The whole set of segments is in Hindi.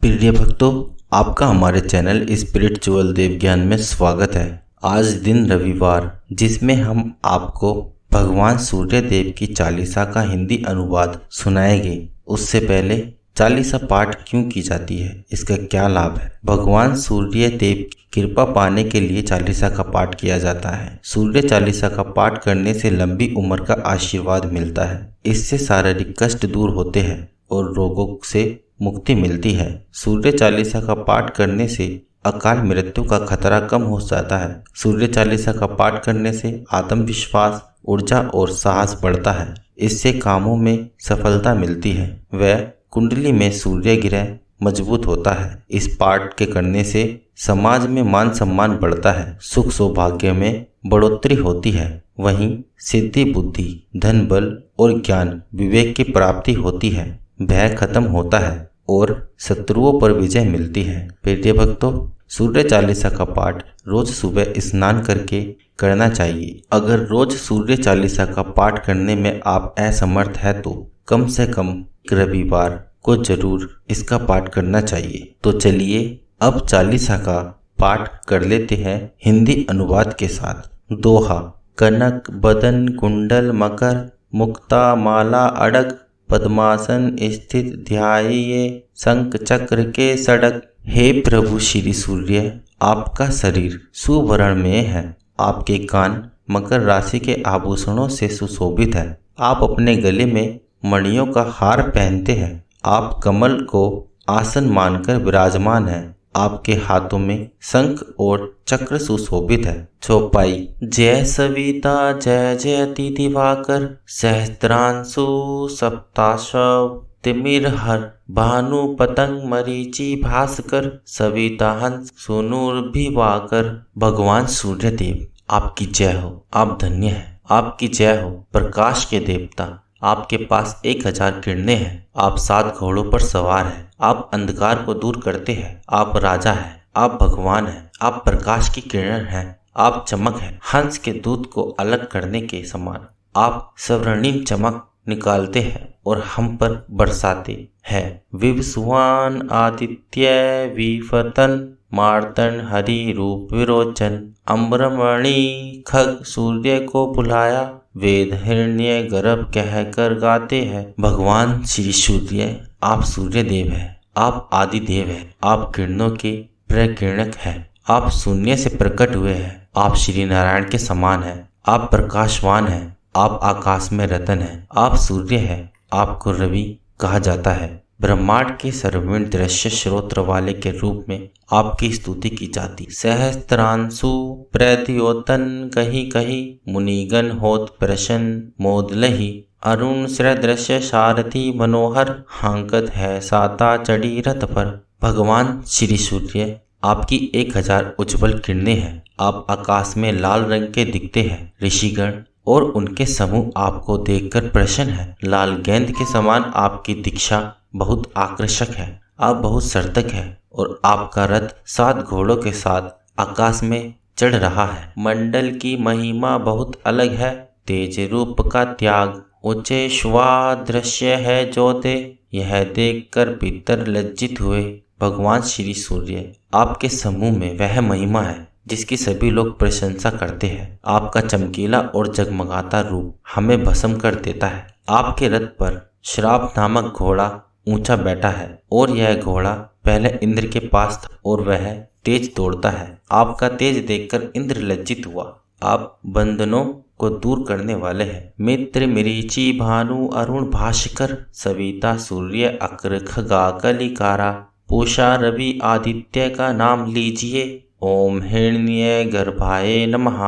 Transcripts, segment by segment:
प्रिय भक्तों, आपका हमारे चैनल स्पिरिचुअल देव ज्ञान में स्वागत है। आज दिन रविवार, जिसमें हम आपको भगवान सूर्य देव की चालीसा का हिंदी अनुवाद सुनाएंगे। उससे पहले चालीसा पाठ क्यों की जाती है, इसका क्या लाभ है। भगवान सूर्य देव की कृपा पाने के लिए चालीसा का पाठ किया जाता है। सूर्य चालीसा का पाठ करने से लंबी उम्र का आशीर्वाद मिलता है। इससे शारीरिक कष्ट दूर होते हैं और रोगों से मुक्ति मिलती है। सूर्य चालीसा का पाठ करने से अकाल मृत्यु का खतरा कम हो जाता है। सूर्य चालीसा का पाठ करने से आत्मविश्वास, ऊर्जा और साहस बढ़ता है। इससे कामों में सफलता मिलती है। वह कुंडली में सूर्य ग्रह मजबूत होता है। इस पाठ के करने से समाज में मान सम्मान बढ़ता है। सुख सौभाग्य में बढ़ोतरी होती है। वहीं सिद्धि, बुद्धि, धन, बल और ज्ञान विवेक की प्राप्ति होती है। भय खत्म होता है और शत्रुओं पर विजय मिलती है। प्रिय भक्तों, सूर्य चालीसा का पाठ रोज सुबह स्नान करके करना चाहिए। अगर रोज सूर्य चालीसा का पाठ करने में आप असमर्थ है तो कम से कम रविवार को जरूर इसका पाठ करना चाहिए। तो चलिए अब चालीसा का पाठ कर लेते हैं हिंदी अनुवाद के साथ। दोहा। कनक बदन कुंडल मकर, मुक्ता माला अड़क, पद्मासन स्थित ध्याये शंख चक्र के सड़क। हे प्रभु श्री सूर्य, आपका शरीर सुवर्ण में है। आपके कान मकर राशि के आभूषणों से सुशोभित है। आप अपने गले में मणियों का हार पहनते हैं। आप कमल को आसन मानकर विराजमान हैं। आपके हाथों में शंख और चक्र सुशोभित है। चौपाई। जय सविता जय जयति दिवाकर, सहस्त्रांशु सप्ताशव तिमिरहर, भानु पतंग मरीचि भास्कर, सविता हंस सुनूर्भिवाकर। भगवान सूर्य देव, आपकी जय हो। आप धन्य हैं। आपकी जय हो प्रकाश के देवता। आपके पास 1000 किरणें हैं। आप 7 घोड़ों पर सवार हैं। आप अंधकार को दूर करते हैं। आप राजा हैं। आप भगवान हैं। आप प्रकाश की किरण हैं। आप चमक हैं। हंस के दूत को अलग करने के समान आप स्वर्णिम चमक निकालते हैं और हम पर बरसाते हैं। विवस्वान आदित्य विफतन, मार्तन हरि रूप विरोचन, अम्बरमणि खग सूर्य को बुलाया, वेद हिरण्य गर्भ कहकर गाते हैं। भगवान श्री सूर्य, आप सूर्य देव हैं। आप आदि देव हैं। आप किरणों के प्रकिरणक हैं। आप शून्य से प्रकट हुए हैं। आप श्री नारायण के समान हैं। आप प्रकाशवान हैं। आप आकाश में रतन हैं। आप सूर्य हैं। आपको रवि कहा जाता है। ब्रह्मांड के सर्वविण दृश्य श्रोत्र वाले के रूप में आपकी स्तुति की जाती। सहस्त्रांशु प्रद्योतन कही कही, मुनिगण होत प्रसन्न मोदलहि, अरुण सदृश्य सारथी मनोहर, हांकत है साता चढ़ी रथ पर। भगवान श्री सूर्य, आपकी 1000 उज्जवल किरणें हैं। आप आकाश में लाल रंग के दिखते हैं। ऋषिगण और उनके समूह आपको देखकर प्रसन्न है। लाल गेंद के समान आपकी दीक्षा बहुत आकर्षक है। आप बहुत सर्तक है और आपका रथ 7 घोड़ों के साथ आकाश में चढ़ रहा है। मंडल की महिमा बहुत अलग है। तेज रूप का त्याग ऊंचे श्वा दृश्य है ज्योते, यह देखकर पितर लज्जित हुए। भगवान श्री सूर्य, आपके समूह में वह महिमा है जिसकी सभी लोग प्रशंसा करते हैं। आपका चमकीला और जगमगाता रूप हमें भस्म कर देता है। आपके रथ पर श्राप नामक घोड़ा ऊंचा बैठा है और यह घोड़ा पहले इंद्र के पास था और वह तेज दौड़ता है। आपका तेज देखकर इंद्र लज्जित हुआ। आप बंधनों को दूर करने वाले हैं। मित्र मरीचि भानु अरुण भास्कर, सविता सूर्य अक्र खगा कलिकारा, पूषा रवि आदित्य का नाम लीजिए, ओम हिरण्य गर्भाय नमः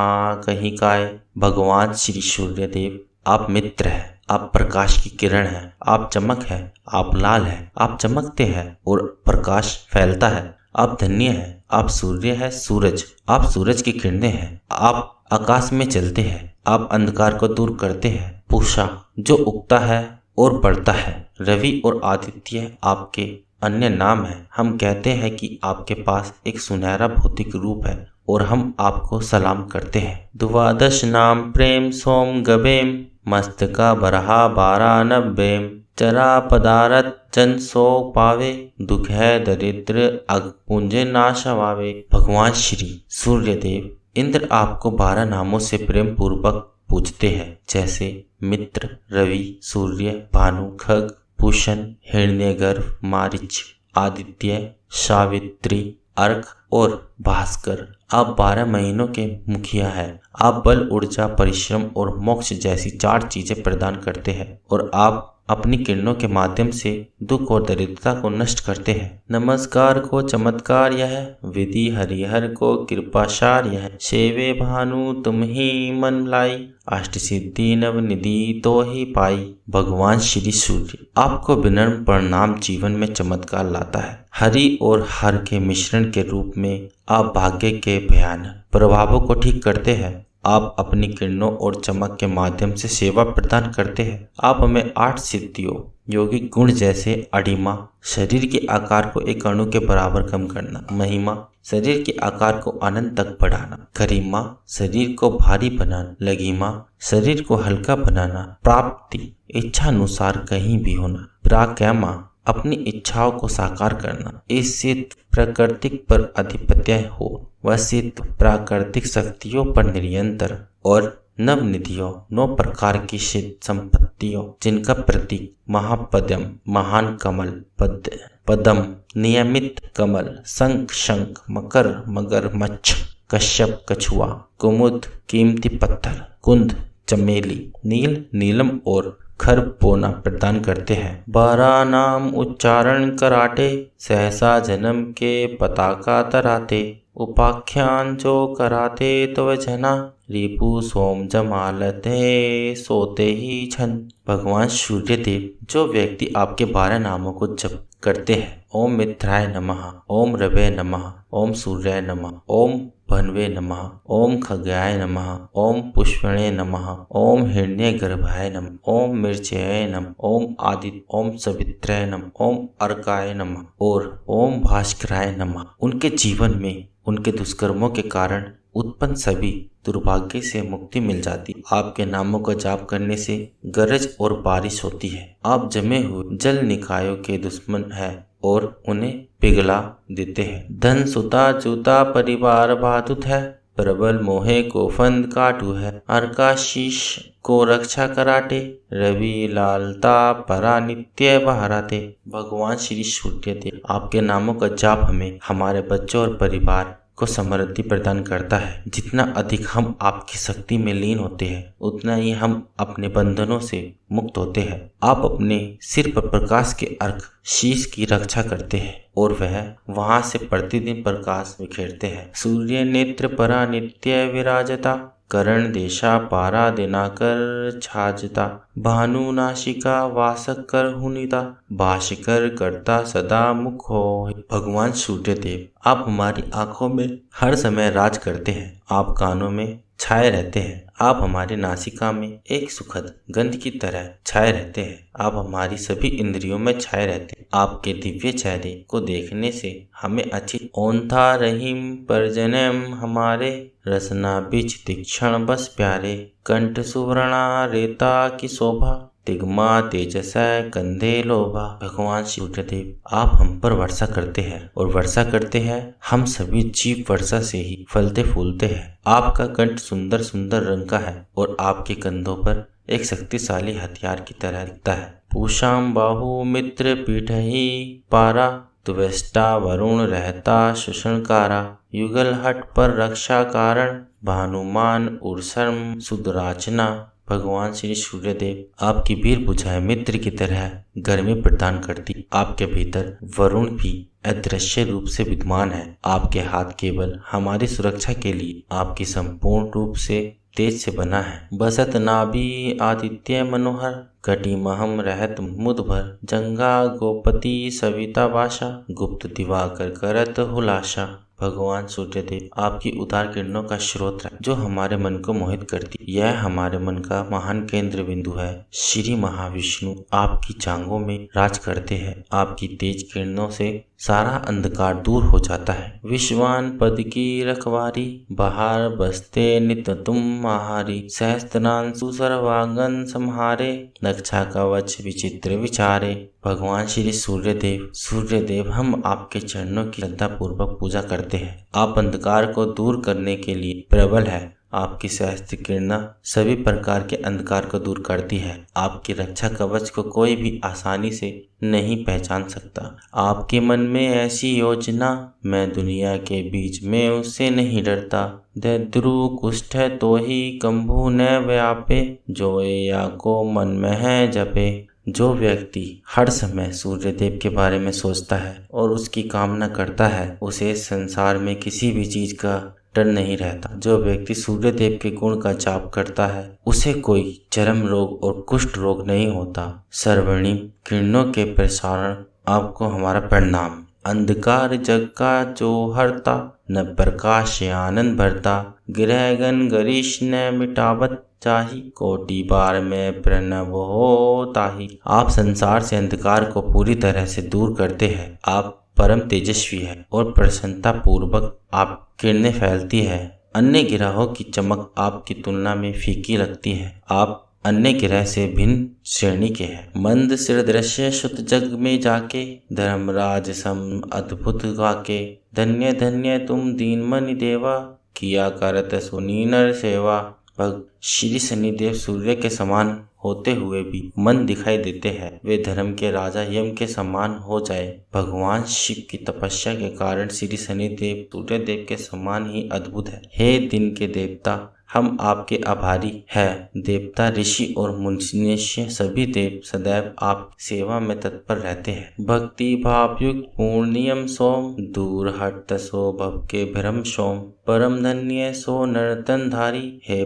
कहीं काय। भगवान श्री सूर्य देव, आप मित्र हैं। आप प्रकाश की किरण हैं। आप चमक हैं। आप लाल हैं। आप चमकते हैं और प्रकाश फैलता है। आप धन्य हैं। आप सूर्य है, सूरज। आप सूरज की किरणें हैं। आप आकाश में चलते हैं। आप अंधकार को दूर करते हैं। पूषा, जो उगता है और बढ़ता है। रवि और आदित्य आपके अन्य नाम है। हम कहते हैं कि आपके पास एक सुनहरा भौतिक रूप है और हम आपको सलाम करते हैं। द्वादश नाम प्रेम सोम गबेम, मस्तका बरहा 12 नब्बेम, चरा पदारथ जन सो पावे, दुख है दरिद्र अग पुंजे नाश वावे। भगवान श्री सूर्यदेव इंद्र आपको 12 नामों से प्रेम पूर्वक पूजते हैं, जैसे मित्र, रवि, सूर्य, भानु, खग, भूषण, हिरण्यगर्भ, मारीच, आदित्य, सावित्री, अर्क और भास्कर। आप 12 महीनों के मुखिया हैं। आप बल, ऊर्जा, परिश्रम और मोक्ष जैसी 4 चीजें प्रदान करते हैं और आप अपनी किरणों के माध्यम से दुख और दरिद्रता को नष्ट करते हैं। नमस्कार को चमत्कार यह, विधि हरिहर को कृपासार यह। सेवे भानु तुम ही मन लाई, अष्ट सिद्धि नव निधि तो ही पाई। भगवान श्री सूर्य आपको विनम्र प्रणाम जीवन में चमत्कार लाता है। हरि और हर के मिश्रण के रूप में आप भाग्य के भयानक प्रभावों को ठीक करते हैं। आप अपनी किरणों और चमक के माध्यम से सेवा प्रदान करते हैं। आप हमें 8 सिद्धियों यौगिक गुण जैसे अडिमा, शरीर के आकार को एक अणु के बराबर कम करना, महिमा, शरीर के आकार को अनंत तक बढ़ाना, गरिमा, शरीर को भारी बनाना, लघिमा, शरीर को हल्का बनाना, प्राप्ति, इच्छा अनुसार कहीं भी होना, पराक्रमा, अपनी इच्छाओं को साकार करना, इससे प्राकृतिक पर अधिपत्य हो, वह सिद्ध प्राकृतिक शक्तियों पर निरंतर, और नव निधियों 9 प्रकार की सिद्ध संपत्तियों जिनका प्रतीक महापद्म, महान कमल, पद्म, नियमित कमल, शंख, शंख, मकर, मगरमच्छ, कश्यप, कछुआ, कुमुद, कीमती पत्थर, कुंद, चमेली, नील, नीलम और खर पोना प्रदान करते हैं। 12 नाम उच्चारण कराटे, सहसा जन्म के पताका तराते। उपाख्यान जो कराते तो जना, रिपु सोम जमालते सोते ही छन। भगवान सूर्यदेव जो व्यक्ति आपके 12 नामों को जप करते हैं, ओम मित्राय नमः, ओम रवे नमः, ओम सूर्याय नमः, ओम भनवे नमः, ओम खगाय नमः, ओम पुष्पणे नमः, ओम हिरण्यगर्भाय नमः, ओम मिर्चयाय नमः, ओम आदित्य, ओम सवित्राय नमः, ओम अर्काय नमः और ओम भास्कराय नमः, उनके जीवन में उनके दुष्कर्मों के कारण उत्पन्न सभी दुर्भाग्य से मुक्ति मिल जाती। आपके नामों का जाप करने से गरज और बारिश होती है। आप जमे हुए जल निकायों के दुश्मन हैं और उन्हें पिघला देते हैं। धन सुता जूता परिवार बाधुत है, प्रबल मोहे को फंद काटू है। अर्काशीष को रक्षा कराटे, रवि लालता परा नित्य बहराते। भगवान श्री सूर्यदेव आपके नामों का जाप हमें, हमारे बच्चों और परिवार को समृद्धि प्रदान करता है। जितना अधिक हम आपकी शक्ति में लीन होते हैं, उतना ही हम अपने बंधनों से मुक्त होते हैं। आप अपने सिर पर प्रकाश के अर्घ शीश की रक्षा करते हैं और वह वहां से प्रतिदिन प्रकाश बिखेरते हैं। सूर्य नेत्र परा नित्य विराजता, करण देशा पारा दिनाकर छाजता। भानु नाशिका वासक कर हुनिता, भाष्कर करता सदा मुख हो। भगवान सूर्यदेव आप हमारी आंखों में हर समय राज करते हैं। आप कानों में छाए रहते हैं। आप हमारी नासिका में एक सुखद गंध की तरह छाए रहते हैं। आप हमारी सभी इंद्रियों में छाए रहते हैं। आपके दिव्य चेहरे को देखने से हमें अच्छी ओंथा रहीम परजनम हमारे, रसना बीच तीक्षण बस प्यारे। कंठ सुवर्णा रेता की शोभा, तिग्मा तेजस कंधे लोभा। भगवान सूर्यदेव आप हम पर वर्षा करते हैं और वर्षा करते हैं हम सभी जीव वर्षा से ही फलते फूलते हैं। आपका कंठ सुंदर सुंदर रंग का है और आपके कंधों पर एक शक्तिशाली हथियार की तरह दिखता है। पूषाम बाहु मित्र पीठ ही पारा, त्वेष्टा वरुण रहता शोषणकारा। युगल हट पर रक्षा कारण, भानुमान उर्सम सुदराचना। भगवान श्री सूर्यदेव आपकी वीर बुझाए मित्र की तरह गर्मी प्रदान करती। आपके भीतर वरुण भी अदृश्य रूप से विद्यमान है। आपके हाथ केवल हमारी सुरक्षा के लिए आपकी संपूर्ण रूप से तेज से बना है। बसत नाभि आदित्य मनोहर, कटी महम रहत मुद भर। जंगा गोपति सविता भाषा, गुप्त दिवाकर करत हुलाशा। भगवान सूर्यदेव आपकी उदार किरणों का स्रोत है जो हमारे मन को मोहित करती। यह हमारे मन का महान केंद्र बिंदु है। श्री महाविष्णु आपकी जांघों में राज करते हैं। आपकी तेज किरणों से सारा अंधकार दूर हो जाता है। विश्वान पद की रखवारी, बाहर बसते नित तुम आहारी। सहस्त्रांशु सर्वांगन संहारे, रक्षा कवच विचित्र विचारे। भगवान श्री सूर्यदेव हम आपके चरणों की श्रद्धा पूर्वक पूजा करते हैं। आप अंधकार को दूर करने के लिए प्रबल है। आपकी सहस्त्र किरणें सभी प्रकार के अंधकार को दूर करती है। आपकी रक्षा कवच को कोई भी आसानी से नहीं पहचान सकता। आपके मन में ऐसी योजना, मैं दुनिया के बीच में उससे नहीं डरता। दैद्रु कुष्ठ है तो ही कंभू न व्यापे, जो या को मन में है जपे। जो व्यक्ति हर समय सूर्यदेव के बारे में सोचता है और उसकी कामना करता है, उसे संसार में किसी भी चीज का डर नहीं रहता। जो व्यक्ति सूर्यदेव के गुण का जाप करता है, उसे कोई चर्म रोग और कुष्ठ रोग नहीं होता। सर्वणिम किरणों के प्रसारण आपको हमारा प्रणाम। अंधकार जग का जो हरता, न प्रकाश आनंद भरता। ग्रहगण गरीश न मिटावत चाही, कोटि बार में प्रणव हो ताही। आप संसार से अंधकार को पूरी तरह से दूर करते हैं। आप परम तेजस्वी है और प्रसन्नता पूर्वक आप किरणें फैलती है। अन्य ग्रहों की चमक आपकी तुलना में फीकी लगती है। आप अन्य ग्रह से भिन्न श्रेणी के हैं। मंद सिर दृश्य सुत जग में जाके, धर्मराज सम अद्भुत गाके। धन्य धन्य तुम दीन मनि देवा, किया करत सुनी नर सेवा। श्री शनिदेव सूर्य के समान होते हुए भी मन दिखाई देते हैं। वे धर्म के राजा यम के समान हो जाए। भगवान शिव की तपस्या के कारण श्री शनिदेव सूर्यदेव के समान ही अद्भुत है। हे दिन के देवता, हम आपके आभारी हैं। देवता, ऋषि और मनुष्य सभी देव सदैव आप सेवा में तत्पर रहते हैं। भक्ति भावयुक्त पूर्णियम सोम, दूर हट सो भव के भ्रम सोम। परम धन्य सो नर्तन धारी, हे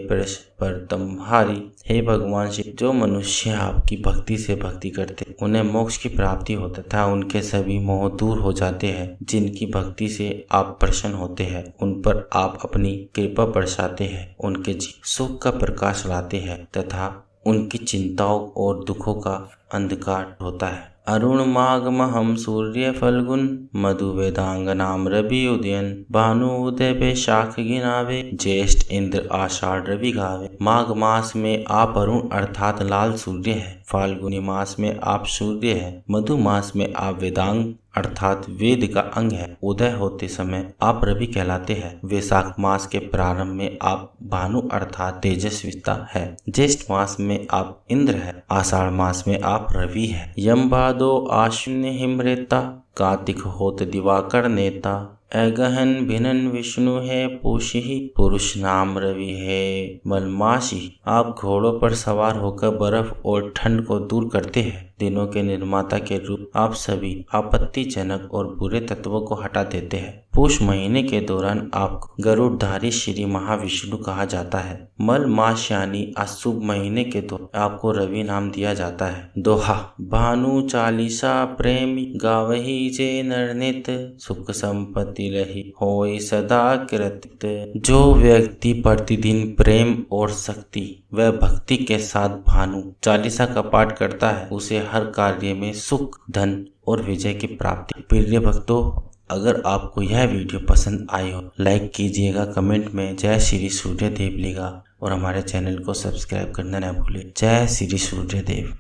परतम हारी। हे भगवान शिव, जो मनुष्य आपकी भक्ति से भक्ति करते, उन्हें मोक्ष की प्राप्ति होता तथा उनके सभी मोह दूर हो जाते हैं। जिनकी भक्ति से आप प्रसन्न होते हैं, उन पर आप अपनी कृपा बरसाते हैं, उनके सुख का प्रकाश लाते हैं तथा उनकी चिंताओं और दुखों का अंधकार होता है। अरुण माघ महम सूर्य फल्गुन, मधु वेदांग नाम रवि उदयन। भानु उदय बैशाख गिनावे, ज्येष्ठ इंद्र आषाढ़ रवि गावे। माघ मास में आप अरुण अर्थात लाल सूर्य है। फाल्गुनी मास में आप सूर्य है। मधु मास में आप वेदांग अर्थात वेद का अंग है। उदय होते समय आप रवि कहलाते हैं। वैशाख मास के प्रारंभ में आप भानु अर्थात तेजस्विता है। ज्येष्ठ मास में आप इंद्र है। आषाढ़ मास में आप रवि है। यम भादो आश्विन हिमरेता, कार्तिक होत दिवाकर नेता। अगहन भिनन विष्णु है पोषी, पुरुष नाम रवि है मलमाशी। आप घोड़ों पर सवार होकर बर्फ और ठंड को दूर करते हैं। दिनों के निर्माता के रूप आप सभी आपत्तिजनक और बुरे तत्वों को हटा देते हैं। पुष महीने के दौरान आपको गरुड़धारी श्री महाविष्णु कहा जाता है। मल मास यानी अशुभ महीने के दौरान आपको रवि नाम दिया जाता है। दोहा, भानु चालीसा प्रेमी, गावही जे नरनित। सुख संपत्ति रही होई सदा कृतित। जो व्यक्ति प्रतिदिन प्रेम और शक्ति व भक्ति के साथ भानु चालीसा का पाठ करता है, उसे हर कार्य में सुख, धन और विजय की प्राप्ति। प्रिय भक्तों, अगर आपको यह वीडियो पसंद आई हो, लाइक कीजिएगा, कमेंट में जय श्री सूर्यदेव लिखा और हमारे चैनल को सब्सक्राइब करना न भूलें। जय श्री सूर्यदेव।